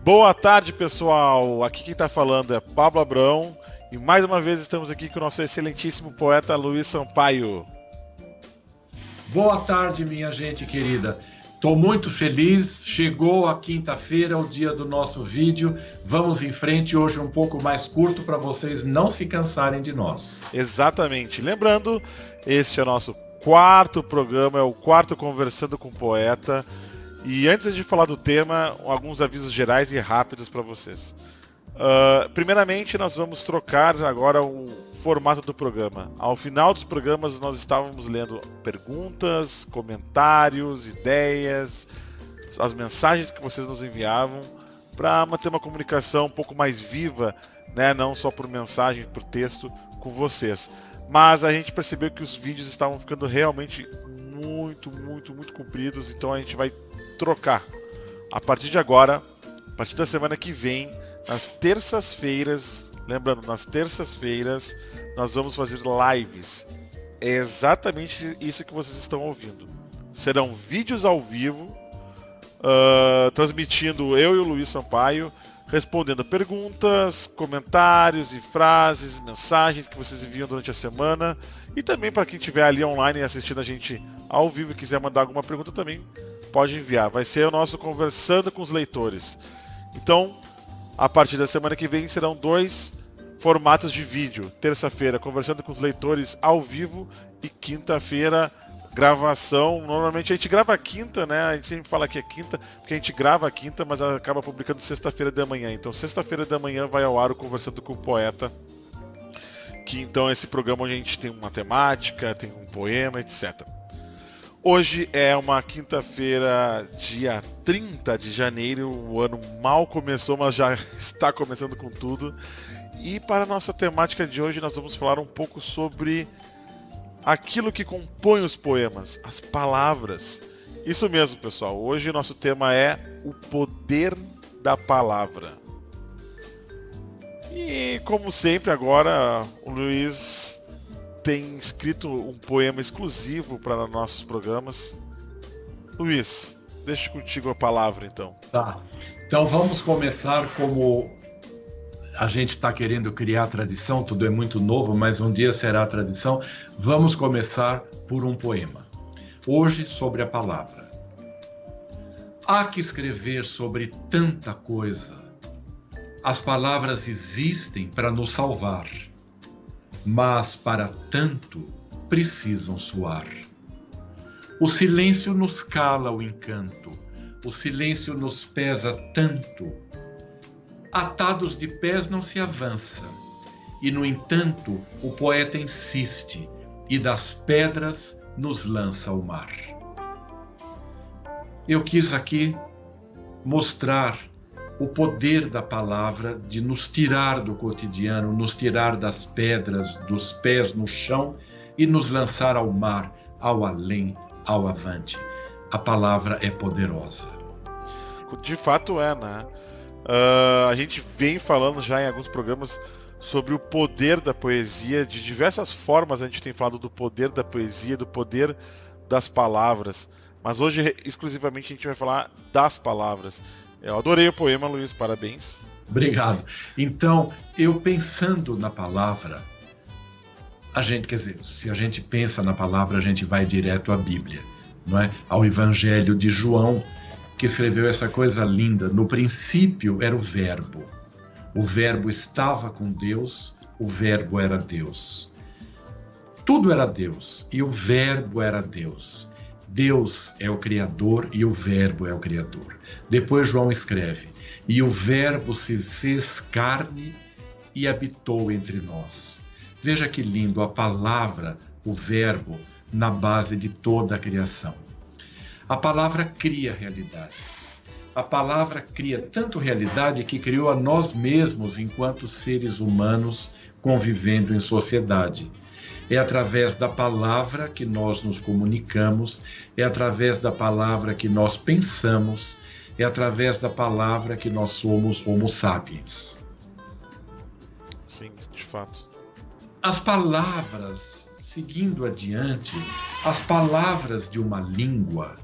Boa tarde, pessoal. Aqui quem está falando é Pablo Abrão e mais uma vez estamos aqui com o nosso excelentíssimo poeta Luiz Sampaio. Boa tarde, minha gente querida. Estou muito feliz. Chegou a quinta-feira, o dia do nosso vídeo. Vamos em frente, hoje um pouco mais curto para vocês não se cansarem de nós. Exatamente. Lembrando, este é o nosso quarto programa, é o quarto Conversando com o Poeta. E antes de falar do tema, alguns avisos gerais e rápidos para vocês. Primeiramente, nós vamos trocar agora o formato do programa. Ao final dos programas, nós estávamos lendo perguntas, comentários, ideias, as mensagens que vocês nos enviavam, para manter uma comunicação um pouco mais viva, né? Não só por mensagem, por texto, com vocês. Mas a gente percebeu que os vídeos estavam ficando realmente muito compridos, então a gente vai trocar. A partir de agora, a partir da semana que vem, nas terças-feiras, lembrando, nas terças-feiras, nós vamos fazer lives. É exatamente isso que vocês estão ouvindo. Serão vídeos ao vivo, transmitindo eu e o Luiz Sampaio, respondendo perguntas, comentários e frases, mensagens que vocês enviam durante a semana. E também para quem estiver ali online assistindo a gente ao vivo e quiser mandar alguma pergunta também, pode enviar. Vai ser o nosso Conversando com os Leitores. Então, a partir da semana que vem serão 2 formatos de vídeo. Terça-feira, Conversando com os Leitores ao vivo, e quinta-feira, gravação. Normalmente a gente grava a quinta, né? A gente sempre fala que é quinta, porque a gente grava a quinta, mas acaba publicando sexta-feira de manhã. Então, sexta-feira de manhã vai ao ar o Conversando com o Poeta, que então é esse programa onde a gente tem uma temática, tem um poema, etc. Hoje é uma quinta-feira, dia 30 de janeiro, o ano mal começou, mas já está começando com tudo. E para a nossa temática de hoje nós vamos falar um pouco sobre aquilo que compõe os poemas, as palavras. Isso mesmo, pessoal, hoje o nosso tema é o poder da palavra. E como sempre agora, o Luiz tem escrito um poema exclusivo para nossos programas. Luiz, deixa contigo a palavra então. Tá. Então vamos começar como a gente está querendo criar tradição, tudo é muito novo, mas um dia será tradição. Vamos começar por um poema. Hoje sobre a palavra. Há que escrever sobre tanta coisa. As palavras existem para nos salvar. Mas para tanto precisam soar. O silêncio nos cala o encanto, o silêncio nos pesa tanto. Atados de pés não se avança, e no entanto o poeta insiste, e das pedras nos lança o mar. Eu quis aqui mostrar o poder da palavra de nos tirar do cotidiano, nos tirar das pedras, dos pés no chão e nos lançar ao mar, ao além, ao avante. A palavra é poderosa. De fato é, né? A gente vem falando já em alguns programas sobre o poder da poesia, de diversas formas a gente tem falado do poder da poesia, do poder das palavras. Mas hoje, exclusivamente, a gente vai falar das palavras. Eu adorei o poema, Luiz, parabéns. Obrigado. Então, eu pensando na palavra, se a gente pensa na palavra, a gente vai direto à Bíblia, não é? Ao Evangelho de João, que escreveu essa coisa linda. No princípio era o Verbo estava com Deus, o Verbo era Deus. Tudo era Deus e o Verbo era Deus. Deus é o Criador e o Verbo é o Criador. Depois João escreve, e o Verbo se fez carne e habitou entre nós. Veja que lindo, a palavra, o Verbo, na base de toda a criação. A palavra cria realidades. A palavra cria tanto realidade que criou a nós mesmos enquanto seres humanos convivendo em sociedade. É através da palavra que nós nos comunicamos, é através da palavra que nós pensamos, é através da palavra que nós somos Homo sapiens. Sim, de fato. As palavras, seguindo adiante, as palavras de uma língua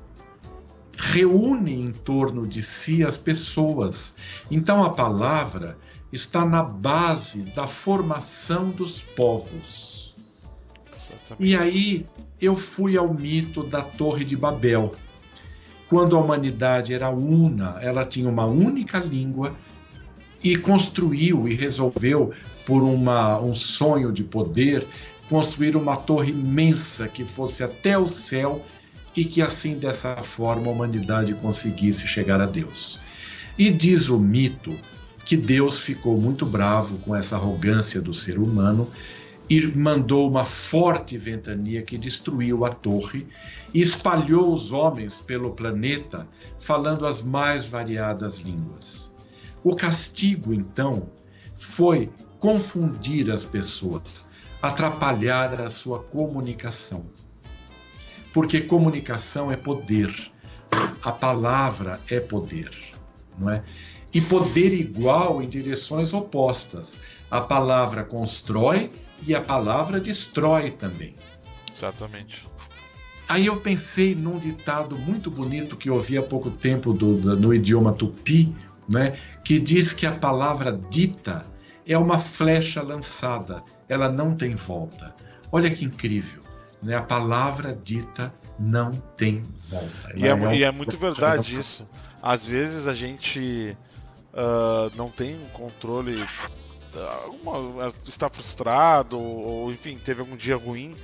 reúne em torno de si as pessoas. Então a palavra está na base da formação dos povos. Exatamente. E aí eu fui ao mito da Torre de Babel. Quando a humanidade era una, ela tinha uma única língua e construiu e resolveu, por um sonho de poder, construir uma torre imensa que fosse até o céu e que assim, dessa forma, a humanidade conseguisse chegar a Deus. E diz o mito que Deus ficou muito bravo com essa arrogância do ser humano e mandou uma forte ventania que destruiu a torre e espalhou os homens pelo planeta, falando as mais variadas línguas. O castigo, então, foi confundir as pessoas, atrapalhar a sua comunicação. Porque comunicação é poder, a palavra é poder, não é? E poder igual em direções opostas. A palavra constrói e a palavra destrói também. Exatamente. Aí eu pensei num ditado muito bonito que eu ouvi há pouco tempo no idioma tupi, né, que diz que a palavra dita é uma flecha lançada, ela não tem volta. Olha que incrível, né? A palavra dita não tem volta. E é muito verdade isso. Às vezes a gente não tem um controle, está frustrado, ou enfim, teve algum dia ruim,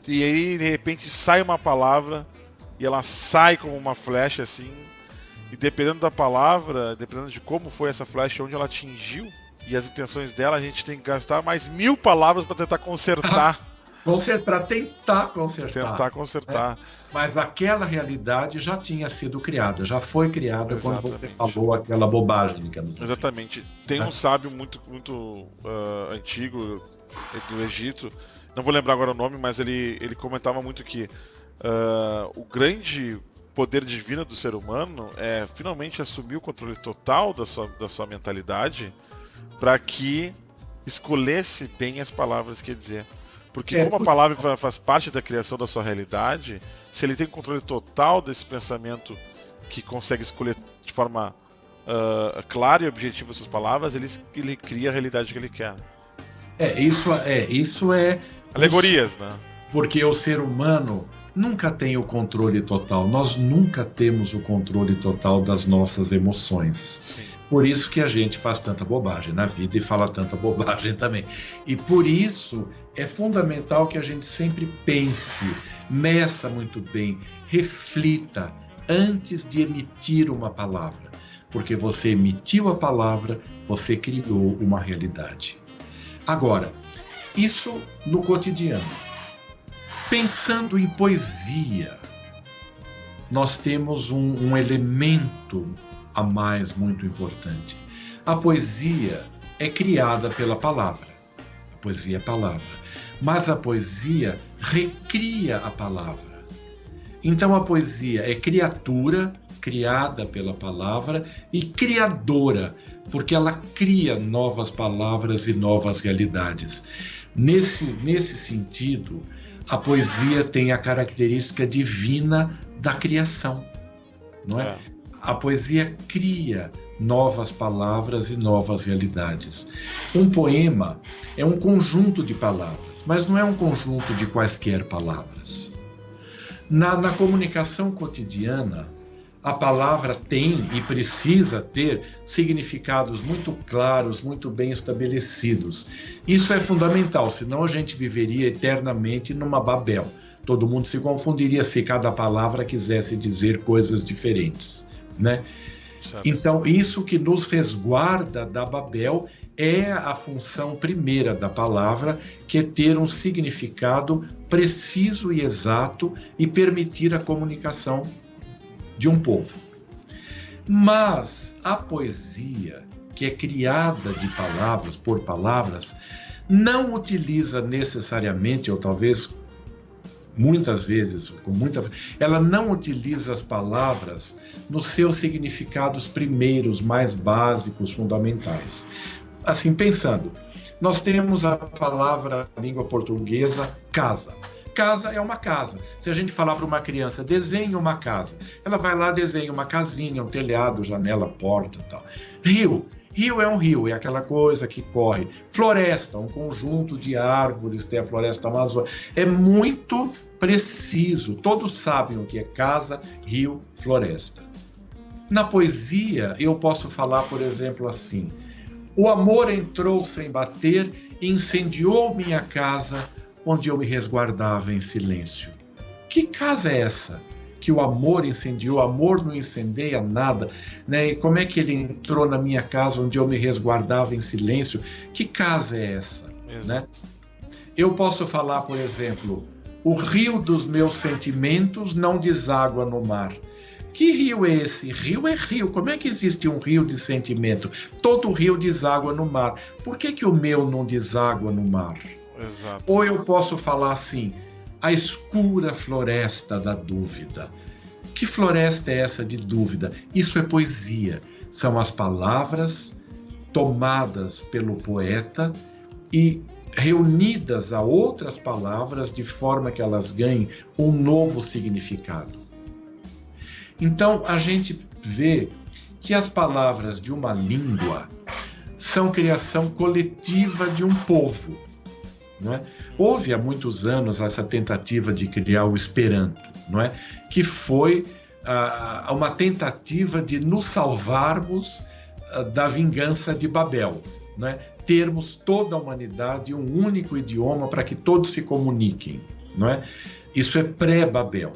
e aí de repente sai uma palavra, e ela sai como uma flecha assim, e dependendo da palavra, dependendo de como foi essa flecha, onde ela atingiu, e as intenções dela, a gente tem que gastar mais 1000 palavras para tentar consertar. Para tentar consertar. Tentar consertar. Mas aquela realidade já tinha sido criada, já foi criada. Exatamente. Quando você falou aquela bobagem, digamos assim. Exatamente. Tem um sábio muito antigo do Egito, não vou lembrar agora o nome, mas ele comentava muito que o grande poder divino do ser humano é finalmente assumir o controle total da sua mentalidade, para que escolhesse bem as palavras que ia dizer. Porque como a palavra faz parte da criação da sua realidade, se ele tem controle total desse pensamento, que consegue escolher de forma clara e objetiva suas palavras, ele cria a realidade que ele quer. Isso é... Alegorias, né? Porque o ser humano nunca tem o controle total. Nós nunca temos o controle total das nossas emoções. Sim. Por isso que a gente faz tanta bobagem na vida e fala tanta bobagem também. E por isso é fundamental que a gente sempre pense, meça muito bem, reflita antes de emitir uma palavra. Porque você emitiu a palavra, você criou uma realidade. Agora, isso no cotidiano. Pensando em poesia, nós temos um elemento a mais muito importante. A poesia é criada pela palavra. A poesia é palavra. Mas a poesia recria a palavra. Então a poesia é criatura, criada pela palavra, e criadora, porque ela cria novas palavras e novas realidades. Nesse sentido, a poesia tem a característica divina da criação, não é? A poesia cria novas palavras e novas realidades. Um poema é um conjunto de palavras, mas não é um conjunto de quaisquer palavras. Na comunicação cotidiana, a palavra tem e precisa ter significados muito claros, muito bem estabelecidos. Isso é fundamental, senão a gente viveria eternamente numa Babel. Todo mundo se confundiria se cada palavra quisesse dizer coisas diferentes, né? Então, isso que nos resguarda da Babel é a função primeira da palavra, que é ter um significado preciso e exato e permitir a comunicação de um povo. Mas a poesia, que é criada de palavras, por palavras, não utiliza necessariamente, ou talvez muitas vezes, ela não utiliza as palavras nos seus significados primeiros, mais básicos, fundamentais. Assim, pensando, nós temos a palavra na língua portuguesa casa. Casa é uma casa. Se a gente falar para uma criança, desenhe uma casa, ela vai lá, desenha uma casinha, um telhado, janela, porta e tal. Rio é um rio, é aquela coisa que corre. Floresta, um conjunto de árvores, tem a floresta amazônica. É muito preciso. Todos sabem o que é casa, rio, floresta. Na poesia, eu posso falar, por exemplo, assim: o amor entrou sem bater e incendiou minha casa, onde eu me resguardava em silêncio. Que casa é essa? Que o amor incendiou, o amor não incendeia nada, né? E como é que ele entrou na minha casa, onde eu me resguardava em silêncio? Que casa é essa? Né? Eu posso falar, por exemplo, o rio dos meus sentimentos não deságua no mar. Que rio é esse? Rio é rio. Como é que existe um rio de sentimento? Todo rio deságua no mar. Por que o meu não deságua no mar? Exato. Ou eu posso falar assim: a escura floresta da dúvida. Que floresta é essa de dúvida? Isso é poesia. São as palavras tomadas pelo poeta e reunidas a outras palavras de forma que elas ganhem um novo significado. Então, a gente vê que as palavras de uma língua são criação coletiva de um povo, não é? Houve há muitos anos essa tentativa de criar o Esperanto, não é? Que foi uma tentativa de nos salvarmos da vingança de Babel, não é? Termos toda a humanidade um único idioma para que todos se comuniquem, não é? Isso é pré-Babel.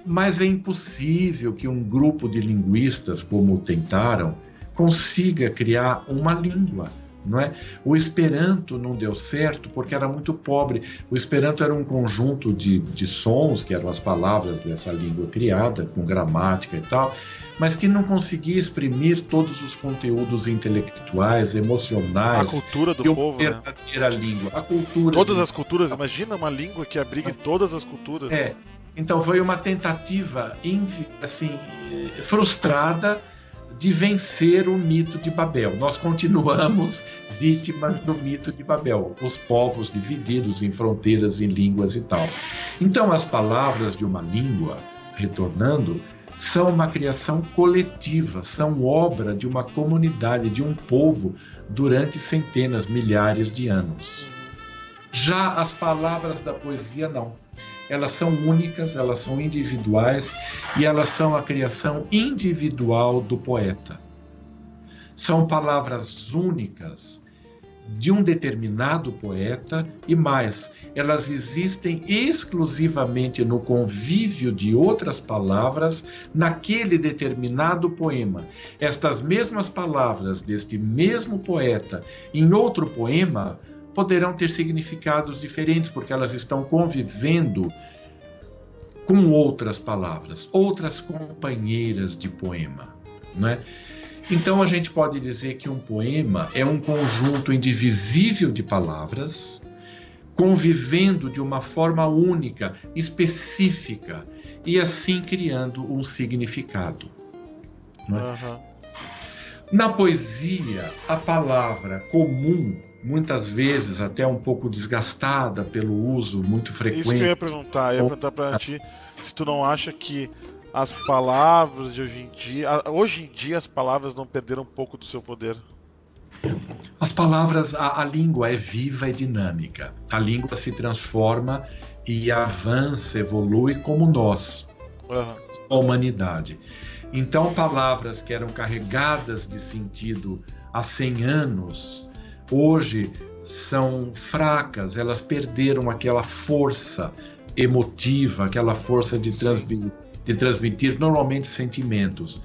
Mas é impossível que um grupo de linguistas, como tentaram, consiga criar uma língua, não é? O Esperanto não deu certo porque era muito pobre. O Esperanto era um conjunto de sons, que eram as palavras dessa língua criada, com gramática e tal, mas que não conseguia exprimir todos os conteúdos intelectuais, emocionais. A cultura do povo, verdadeira língua. A cultura. Todas as culturas. Imagina uma língua que abrigue todas as culturas. Então foi uma tentativa assim, frustrada de vencer o mito de Babel. Nós continuamos vítimas do mito de Babel, os povos divididos em fronteiras, em línguas e tal. Então as palavras de uma língua, retornando, são uma criação coletiva, são obra de uma comunidade, de um povo durante centenas, milhares de anos. Já as palavras da poesia não. Elas são únicas, elas são individuais e elas são a criação individual do poeta. São palavras únicas de um determinado poeta e mais, elas existem exclusivamente no convívio de outras palavras naquele determinado poema. Estas mesmas palavras deste mesmo poeta em outro poema poderão ter significados diferentes, porque elas estão convivendo com outras palavras, outras companheiras de poema, não é? Então a gente pode dizer que um poema é um conjunto indivisível de palavras, convivendo de uma forma única, específica, e assim criando um significado, não é? Uhum. Na poesia, a palavra comum, muitas vezes até um pouco desgastada pelo uso muito frequente. Isso que eu ia perguntar para ti, se tu não acha que as palavras de hoje em dia as palavras não perderam um pouco do seu poder? As palavras, a língua é viva e dinâmica. A língua se transforma e avança, evolui como nós, a humanidade. Então, palavras que eram carregadas de sentido há 100 anos, hoje são fracas, elas perderam aquela força emotiva, aquela força de transmitir normalmente sentimentos.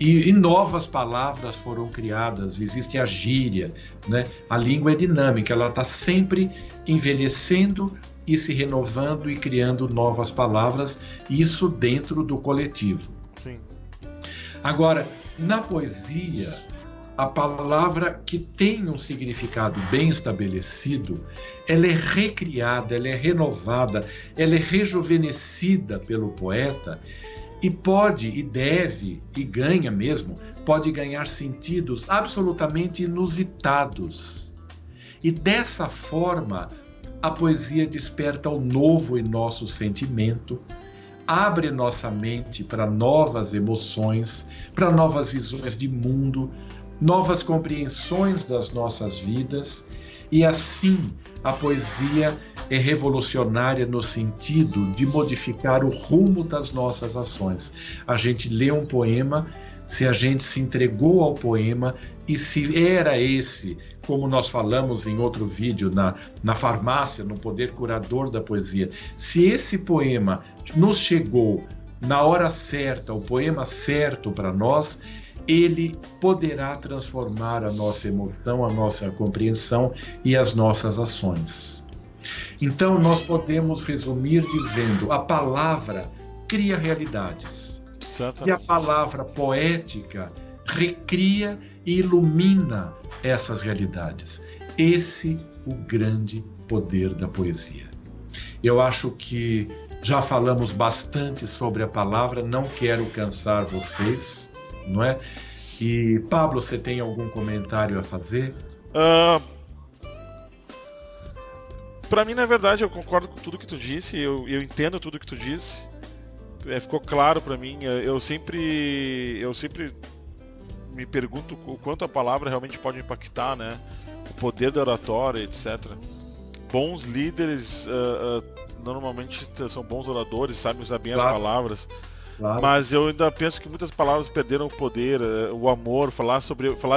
E novas palavras foram criadas, existe a gíria, né? A língua é dinâmica, ela está sempre envelhecendo e se renovando e criando novas palavras, isso dentro do coletivo. Sim. Agora, na poesia, a palavra que tem um significado bem estabelecido, ela é recriada, ela é renovada, ela é rejuvenescida pelo poeta e pode, e deve, e ganha mesmo, pode ganhar sentidos absolutamente inusitados. E dessa forma, a poesia desperta o novo em nosso sentimento, abre nossa mente para novas emoções, para novas visões de mundo, novas compreensões das nossas vidas, e assim a poesia é revolucionária no sentido de modificar o rumo das nossas ações. A gente lê um poema, se a gente se entregou ao poema, e se era esse, como nós falamos em outro vídeo, na farmácia, no poder curador da poesia, se esse poema nos chegou na hora certa, o poema certo para nós, ele poderá transformar a nossa emoção, a nossa compreensão e as nossas ações. Então, nós podemos resumir dizendo: a palavra cria realidades. E a palavra poética recria e ilumina essas realidades. Esse é o grande poder da poesia. Eu acho que já falamos bastante sobre a palavra, não quero cansar vocês, não é? E, Pablo, você tem algum comentário a fazer? Para mim, na verdade, eu concordo com tudo que tu disse, eu entendo tudo que tu disse. Ficou claro para mim. Eu sempre me pergunto o quanto a palavra realmente pode impactar, né? O poder da oratória, etc. Bons líderes normalmente são bons oradores, sabem usar bem as palavras. Claro. Mas eu ainda penso que muitas palavras perderam o poder, o amor. Falar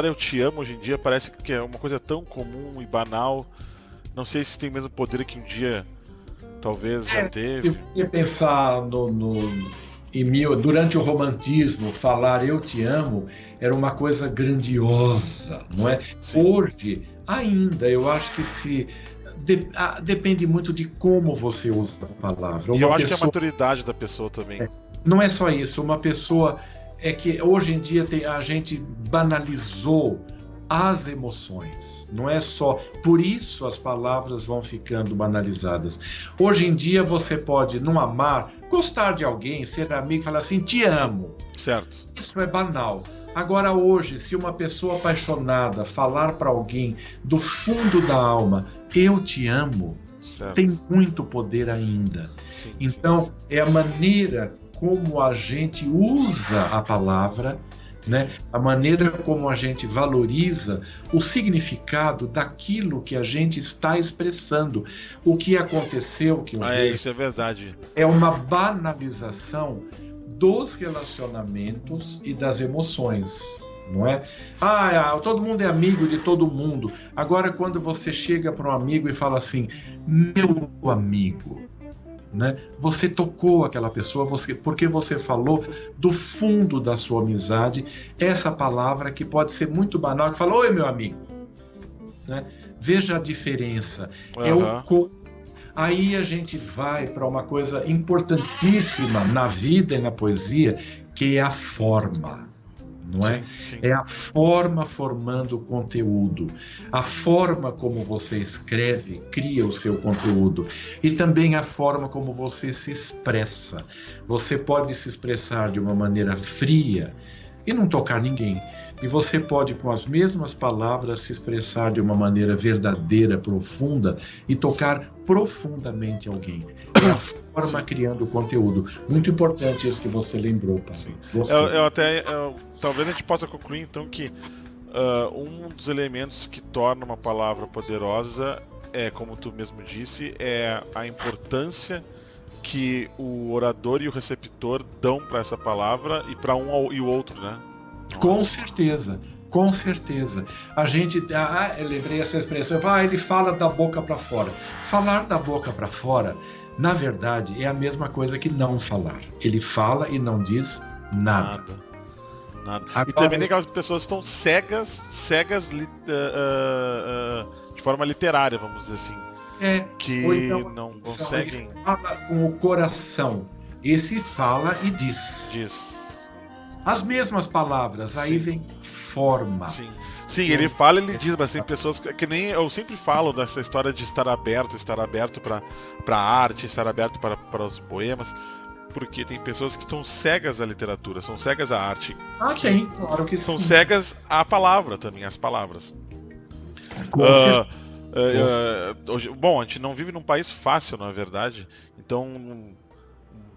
eu te amo hoje em dia parece que é uma coisa tão comum e banal. Não sei se tem o mesmo poder que um dia talvez já teve. Se você pensar durante o romantismo, falar eu te amo era uma coisa grandiosa, não é? Sim. Hoje, ainda, eu acho que depende muito de como você usa a palavra. E eu acho que é a maturidade da pessoa também. Não é só isso, uma pessoa... É que hoje em dia a gente banalizou as emoções, não é só... Por isso as palavras vão ficando banalizadas. Hoje em dia você pode não amar, gostar de alguém, ser amigo e falar assim, te amo. Certo. Isso é banal. Agora hoje, se uma pessoa apaixonada falar para alguém do fundo da alma, eu te amo, certo, tem muito poder ainda. Sim, então, é a maneira como a gente usa a palavra, né? A maneira como a gente valoriza o significado daquilo que a gente está expressando. O que aconteceu, isso é verdade. É uma banalização dos relacionamentos e das emoções, não é? Todo mundo é amigo de todo mundo. Agora, quando você chega para um amigo e fala assim, meu amigo, né? Você tocou aquela pessoa, porque você falou do fundo da sua amizade essa palavra que pode ser muito banal, que fala, oi meu amigo, né? Veja a diferença. Uhum. Aí a gente vai para uma coisa importantíssima na vida e na poesia, que é a forma, não é? Sim. É a forma formando o conteúdo. A forma como você escreve cria o seu conteúdo. E também a forma como você se expressa. Você pode se expressar de uma maneira fria e não tocar ninguém. E você pode, com as mesmas palavras, se expressar de uma maneira verdadeira, profunda e tocar profundamente alguém. É a forma criando conteúdo. Muito importante isso que você lembrou, Paulo. Talvez a gente possa concluir, então, que um dos elementos que torna uma palavra poderosa é, como tu mesmo disse, é a importância que o orador e o receptor dão para essa palavra e para um e o outro, né? Com certeza, com certeza. A gente, eu lembrei essa expressão, ele fala da boca para fora. Falar da boca para fora, na verdade, é a mesma coisa que não falar. Ele fala e não diz nada. Agora, e também tem aquelas pessoas que estão cegas de forma literária, vamos dizer assim. Que então, não conseguem... Ele fala com o coração. Esse fala e diz. As mesmas palavras, aí vem forma. Sim, ele fala e ele diz, mas tem pessoas que nem eu sempre falo dessa história de estar aberto para a arte, estar aberto para os poemas, porque tem pessoas que estão cegas à literatura, são cegas à arte. Tem, claro que são cegas à palavra também, às palavras. Bom, a gente não vive num país fácil, na verdade. Então,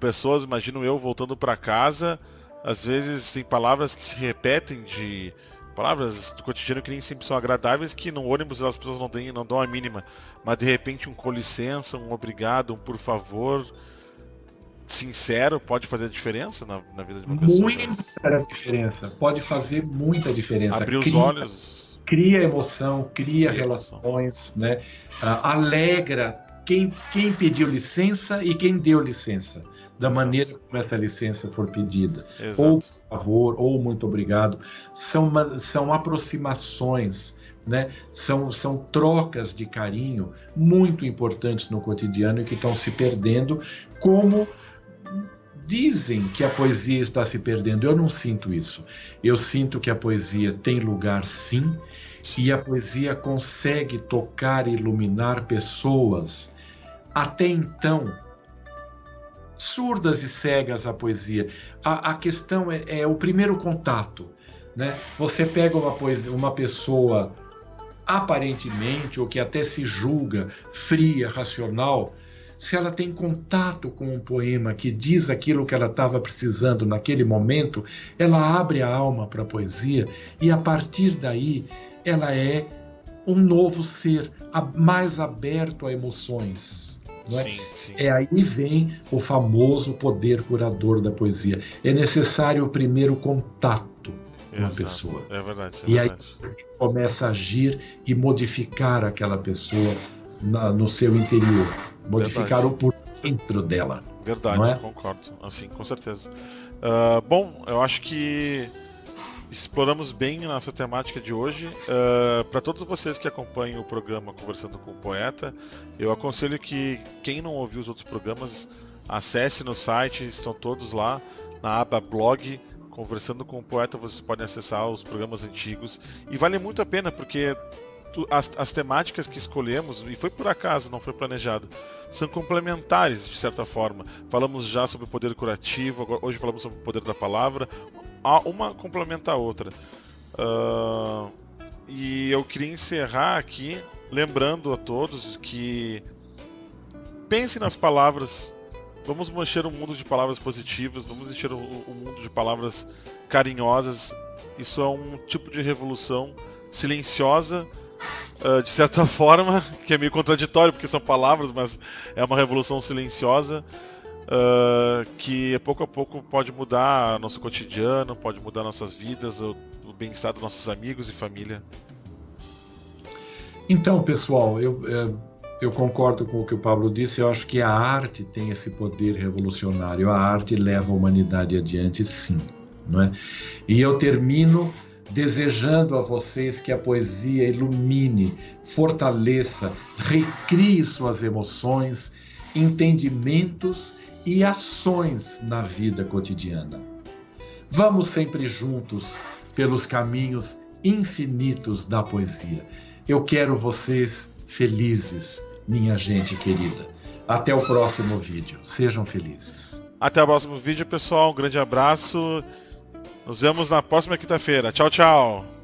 pessoas, imagino eu, voltando para casa, às vezes tem palavras que se repetem, de palavras do cotidiano que nem sempre são agradáveis, que no ônibus as pessoas não dão a mínima. Mas de repente um com licença, um obrigado, um por favor, sincero, pode fazer a diferença na vida de uma pessoa. Muita diferença. Pode fazer muita diferença. Abrir os olhos. Cria emoção, cria relações, né? Alegra quem pediu licença e quem deu licença, da maneira como essa licença for pedida. Exato. Ou por favor, ou muito obrigado. São aproximações, né? São trocas de carinho muito importantes no cotidiano e que estão se perdendo, como dizem que a poesia está se perdendo. Eu não sinto isso. Eu sinto que a poesia tem lugar, sim, e a poesia consegue tocar e iluminar pessoas até então surdas e cegas à poesia. A questão é o primeiro contato, né? Você pega uma pessoa aparentemente, ou que até se julga fria, racional, se ela tem contato com um poema que diz aquilo que ela estava precisando naquele momento, ela abre a alma para a poesia e a partir daí ela é um novo ser, mais aberto a emoções. Não é? Sim, sim. Aí vem o famoso poder curador da poesia. É necessário o primeiro contato com a pessoa. É verdade. E aí você começa a agir e modificar aquela pessoa no seu interior. Modificar o por dentro dela. Verdade, não é? Concordo. Assim, com certeza. Bom, eu acho que exploramos bem a nossa temática de hoje. Para todos vocês que acompanham o programa Conversando com o Poeta, eu aconselho que quem não ouviu os outros programas, acesse no site, estão todos lá, na aba blog, Conversando com o Poeta, vocês podem acessar os programas antigos. E vale muito a pena, porque as temáticas que escolhemos, e foi por acaso, não foi planejado, são complementares, de certa forma. Falamos já sobre o poder curativo, hoje falamos sobre o poder da palavra, uma complementa a outra. E eu queria encerrar aqui, lembrando a todos que pensem nas palavras, vamos encher o mundo de palavras positivas, vamos encher o mundo de palavras carinhosas. Isso é um tipo de revolução silenciosa, de certa forma, que é meio contraditório porque são palavras, mas é uma revolução silenciosa, que pouco a pouco pode mudar nosso cotidiano, pode mudar nossas vidas, o bem-estar dos nossos amigos e família. Então, pessoal, eu concordo com o que o Pablo disse. Eu acho que a arte tem esse poder revolucionário. A arte leva a humanidade adiante, sim, não é? E eu termino desejando a vocês que a poesia ilumine, fortaleça, recrie suas emoções, entendimentos e ações na vida cotidiana. Vamos sempre juntos pelos caminhos infinitos da poesia. Eu quero vocês felizes, minha gente querida. Até o próximo vídeo. Sejam felizes. Até o próximo vídeo, pessoal. Um grande abraço. Nos vemos na próxima quinta-feira. Tchau, tchau.